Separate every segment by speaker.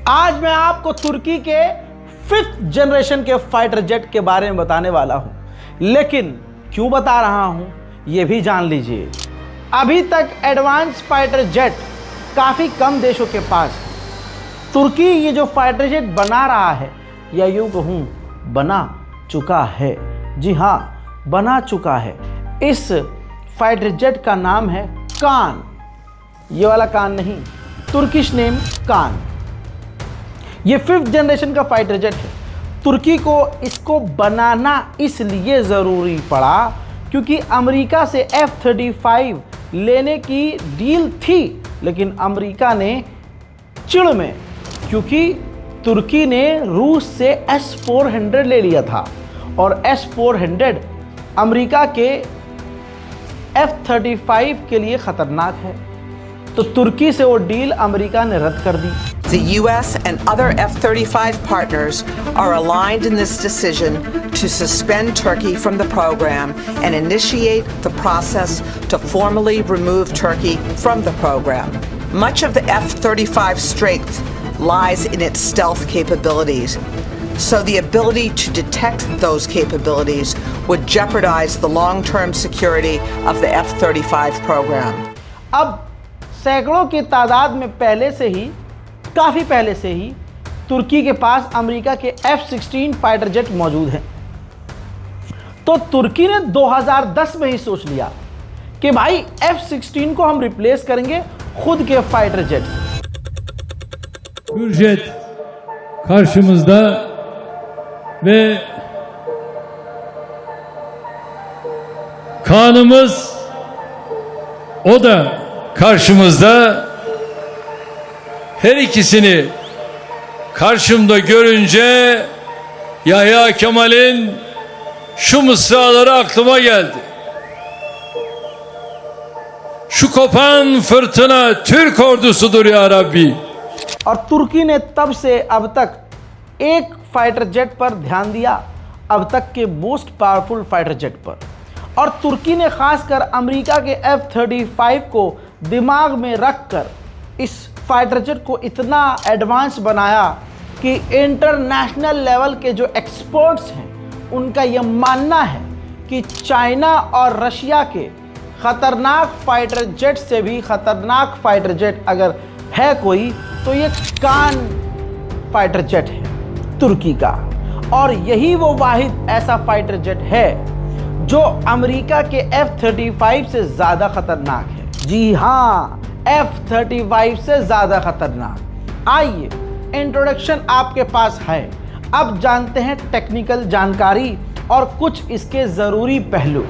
Speaker 1: आज मैं आपको तुर्की के 5th जनरेशन के फाइटर जेट के बारे में बताने वाला हूं, लेकिन क्यों बता रहा हूं यह भी जान लीजिए। अभी तक एडवांस फाइटर जेट काफ़ी कम देशों के पास है। तुर्की ये जो फाइटर जेट बना रहा है, या यूँ कहूँ बना चुका है, जी हाँ बना चुका है। इस फाइटर जेट का नाम है कान। ये वाला कान नहीं, तुर्किश नेम कान। ये 5th जनरेशन का फाइटर जेट है। तुर्की को इसको बनाना इसलिए ज़रूरी पड़ा क्योंकि अमेरिका से F-35 लेने की डील थी, लेकिन अमेरिका ने चिड़ में, क्योंकि तुर्की ने रूस से S-400 ले लिया था और S-400 अमेरिका के F-35 के लिए ख़तरनाक है, तो तुर्की से वो डील अमेरिका ने रद्द कर दी।
Speaker 2: The U.S. and other F-35 partners are aligned in this decision to suspend Turkey from the program and initiate the process to formally remove Turkey from the program. Much of the F-35 strength lies in its stealth capabilities, so the ability to detect those capabilities would jeopardize the long-term security of the F-35 program.
Speaker 1: अब सैकड़ों की तादाद में काफ़ी पहले से ही तुर्की के पास America के F-16 फाइटर जेट मौजूद हैं। तो तुर्की ने 2010 में ही सोच लिया कि भाई F-16 को हम रिप्लेस करेंगे खुद के फाइटर जेट से।
Speaker 3: Hürjet karşımızda ve kanımız o da karşımızda. Her ikisini karşımda görünce Yahya Kemal'in şu mısraları aklıma geldi. Şu kopan fırtına Türk ordusudur ya Rabbi.
Speaker 1: और तुर्की ने तब से अब तक एक फाइटर जेट पर ध्यान दिया, अब तक के मोस्ट पावरफुल फाइटर जेट पर। और तुर्की ने खासकर अमेरिका के F-35 को दिमाग में रखकर इस फाइटर जेट को इतना एडवांस बनाया कि इंटरनेशनल लेवल के जो एक्सपर्ट्स हैं उनका यह मानना है कि चाइना और रशिया के ख़तरनाक फाइटर जेट से भी ख़तरनाक फाइटर जेट अगर है कोई तो ये कान फाइटर जेट है तुर्की का। और यही वो वाहिद ऐसा फाइटर जेट है जो अमेरिका के F-35 से ज़्यादा ख़तरनाक है। जी हाँ, F-35 से ज़्यादा ख़तरनाक। आइए, इंट्रोडक्शन आपके पास है, अब जानते हैं टेक्निकल जानकारी और कुछ इसके ज़रूरी पहलू।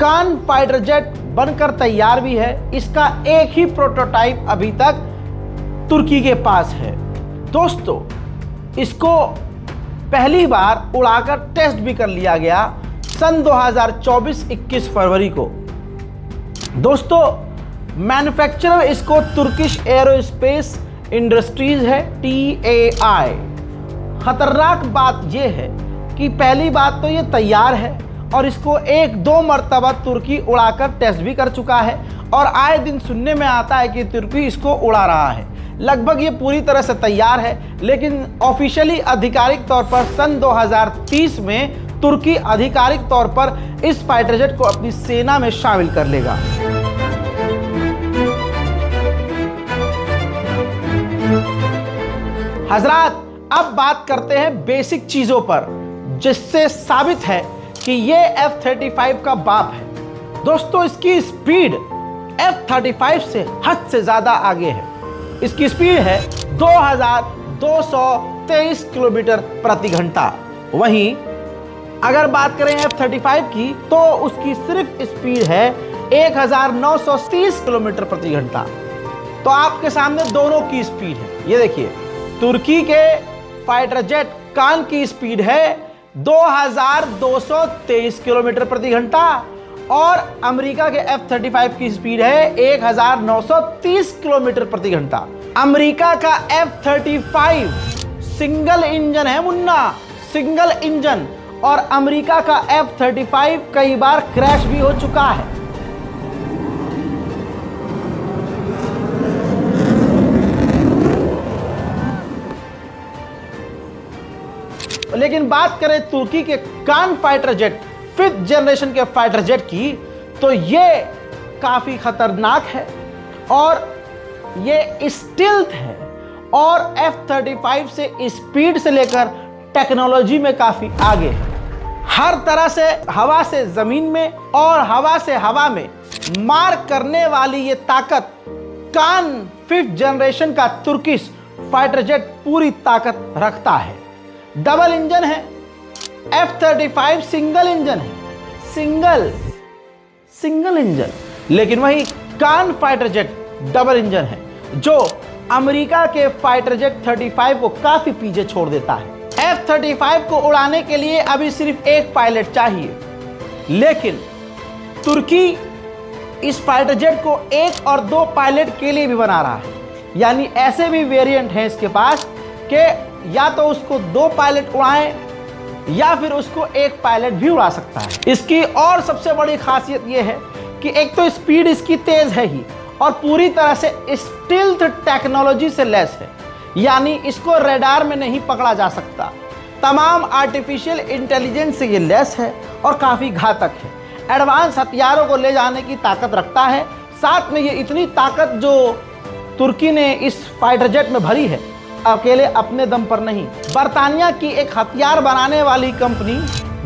Speaker 1: कान फाइटर जेट बनकर तैयार भी है। इसका एक ही प्रोटोटाइप अभी तक तुर्की के पास है। दोस्तों, इसको पहली बार उड़ाकर टेस्ट भी कर लिया गया सन 2024 21 फरवरी को। दोस्तों, मैन्युफैक्चरर इसको तुर्किश एरोस्पेस इंडस्ट्रीज है, TAI। खतरनाक बात यह है कि पहली बात तो ये तैयार है और इसको 1-2 मरतबा तुर्की उड़ाकर टेस्ट भी कर चुका है और आए दिन सुनने में आता है कि तुर्की इसको उड़ा रहा है। लगभग ये पूरी तरह से तैयार है, लेकिन ऑफिशियली आधिकारिक तौर पर सन 2030 में तुर्की आधिकारिक तौर पर इस फाइटर जेट को अपनी सेना में शामिल कर लेगा। हजरात, अब बात करते हैं बेसिक चीजों पर जिससे साबित है कि ये F-35 का बाप है। दोस्तों, इसकी स्पीड F-35 से हद से ज़्यादा आगे है। इसकी स्पीड है 2223 किलोमीटर प्रति घंटा। वहीं अगर बात करें F-35 की तो उसकी सिर्फ स्पीड है 1930 किलोमीटर प्रति घंटा। तो आपके सामने दोनों की स्पीड है। ये देखिए, तुर्की के फाइटर जेट कान की स्पीड है 2223 किलोमीटर प्रति घंटा और अमेरिका के F-35 की स्पीड है 1930 किलोमीटर प्रति घंटा। अमेरिका का F-35 सिंगल इंजन है मुन्ना, सिंगल इंजन, और अमेरिका का F-35 कई बार क्रैश भी हो चुका है। लेकिन बात करें तुर्की के कान फाइटर जेट, 5th जनरेशन के फाइटर जेट की, तो ये काफी खतरनाक है और ये स्टील्थ है और F-35 से स्पीड से लेकर टेक्नोलॉजी में काफी आगे है। हर तरह से हवा से जमीन में और हवा से हवा में मार करने वाली ये ताकत कान 5th जनरेशन का तुर्किश फाइटर जेट पूरी ताकत रखता है। डबल इंजन है, F-35 सिंगल इंजन है, सिंगल इंजन, लेकिन वही कान फाइटर जेट डबल इंजन है जो अमेरिका के फाइटर जेट 35 को काफी पीछे छोड़ देता है। F-35 को उड़ाने के लिए अभी सिर्फ एक पायलट चाहिए, लेकिन तुर्की इस फाइटर जेट को 1 और 2 पायलट के लिए भी बना रहा है। यानी ऐसे भी वेरिएंट हैं इसके पास कि या तो उसको 2 पायलट उड़ाएं या फिर उसको 1 पायलट भी उड़ा सकता है। इसकी और सबसे बड़ी खासियत यह है कि एक तो स्पीड इसकी तेज है ही और पूरी तरह से स्टील्थ टेक्नोलॉजी से लैस है, यानी इसको रडार में नहीं पकड़ा जा सकता। तमाम आर्टिफिशियल इंटेलिजेंस से ये लैस है और काफ़ी घातक है। एडवांस हथियारों को ले जाने की ताकत रखता है। साथ में ये इतनी ताकत जो तुर्की ने इस फाइटर जेट में भरी है, अकेले अपने दम पर नहीं, बर्तानिया की एक हथियार बनाने वाली कंपनी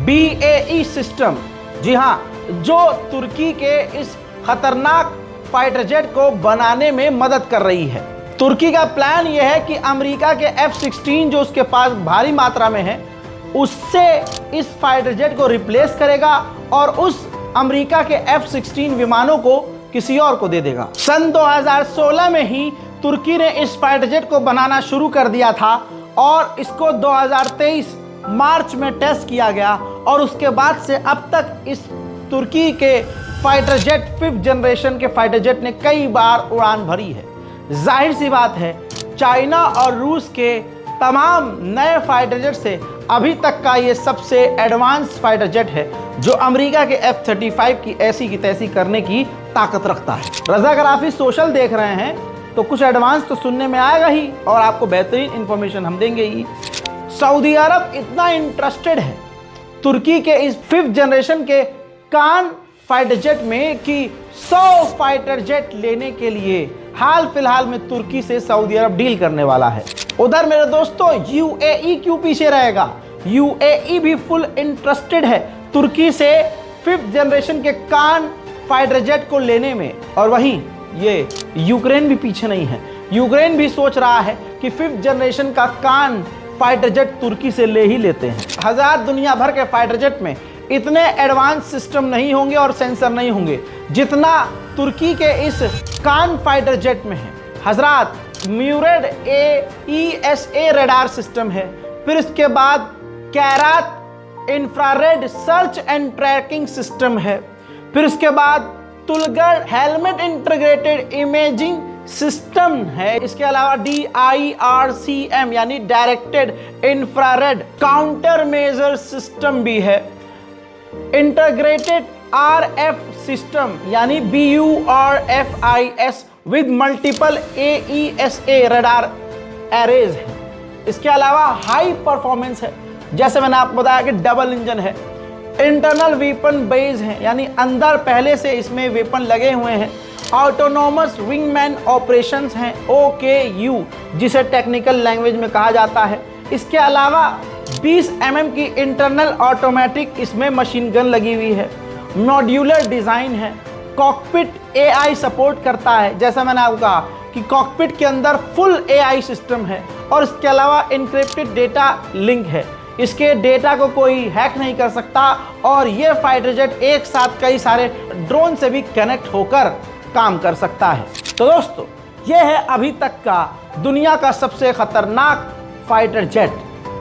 Speaker 1: BAE सिस्टम, जी हाँ, जो तुर्की के इस खतरनाक फाइटर जेट को बनाने में मदद कर रही है। तुर्की का प्लान यह है कि अमेरिका के F-16 जो उसके पास भारी मात्रा में है, उससे इस फाइटर जेट को रिप्लेस करेगा और उस अमेरिका के F-16 विमानों को किसी और को दे देगा। सन 2016 में ही तुर्की ने इस फाइटर जेट को बनाना शुरू कर दिया था और इसको 2023 मार्च में टेस्ट किया गया और उसके बाद से अब तक इस तुर्की के फाइटर जेट 5th जनरेशन के फाइटर जेट ने कई बार उड़ान भरी है। जाहिर सी बात है, चाइना और रूस के तमाम नए फाइटर जेट से अभी तक का ये सबसे एडवांस फाइटर जेट है जो अमेरिका के F-35 की ऐसी की तैसी करने की ताकत रखता है। रजा, अगर आप इस सोशल देख रहे हैं तो कुछ एडवांस तो सुनने में आएगा ही और आपको बेहतरीन इंफॉर्मेशन हम देंगे ही। सऊदी अरब इतना इंटरेस्टेड है तुर्की के इस 5th जनरेशन के कान फाइटर जेट में कि 100 फाइटर जेट लेने के लिए हाल फिलहाल में तुर्की से सऊदी अरब डील करने वाला है। उधर मेरे दोस्तों UAE क्यों पीछे रहेगा? UAE भी फुल इंटरेस्टेड है तुर्की से 5th जनरेशन के कान फाइटर जेट को लेने में, और वहीं ये यूक्रेन भी पीछे नहीं है। यूक्रेन भी सोच रहा है कि 5th जनरेशन का कान फाइटर जेट तुर्की से ले ही लेते हैं। हजार दुनिया भर के फाइटर जेट में इतने एडवांस सिस्टम नहीं होंगे और सेंसर नहीं होंगे जितना तुर्की के इस कान फाइटर जेट में है। हजरात, म्यूरेड ESA रडार सिस्टम है, फिर इसके बाद कैरात infrared search and tracking system है, फिर इसके बाद तुलगढ़ हेलमेट इंटीग्रेटेड इमेजिंग सिस्टम है, इसके अलावा DIRCM यानी directed infrared counter measure system भी है, इंटीग्रेटेड RF सिस्टम यानी BURFIS with multiple AESA radar arrays है। इसके अलावा हाई परफॉर्मेंस है, जैसे मैंने आपको बताया कि डबल इंजन है, इंटरनल वेपन बेस है यानी अंदर पहले से इसमें वेपन लगे हुए हैं, ऑटोनोमस विंगमैन ऑपरेशंस हैं OKU जिसे टेक्निकल लैंग्वेज में कहा जाता है। इसके अलावा 20 mm की इंटरनल ऑटोमेटिक इसमें मशीन गन लगी हुई है, मॉड्यूलर डिज़ाइन है, कॉकपिट AI सपोर्ट करता है, जैसा मैंने आपको कहा कि कॉकपिट के अंदर फुल AI सिस्टम है, और इसके अलावा इनक्रिप्टेड डेटा लिंक है, इसके डेटा को कोई हैक नहीं कर सकता, और ये फाइटर जेट एक साथ कई सारे ड्रोन से भी कनेक्ट होकर काम कर सकता है। तो दोस्तों, ये है अभी तक का दुनिया का सबसे खतरनाक फाइटर जेट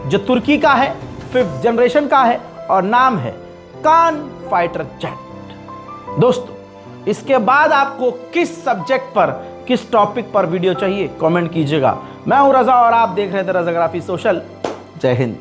Speaker 1: जो तुर्की का है, 5th जनरेशन का है और नाम है कान फाइटर जेट। दोस्तों, इसके बाद आपको किस सब्जेक्ट पर, किस टॉपिक पर वीडियो चाहिए, कमेंट कीजिएगा। मैं हूं रजा और आप देख रहे थे रजाग्राफी सोशल। जय हिंद।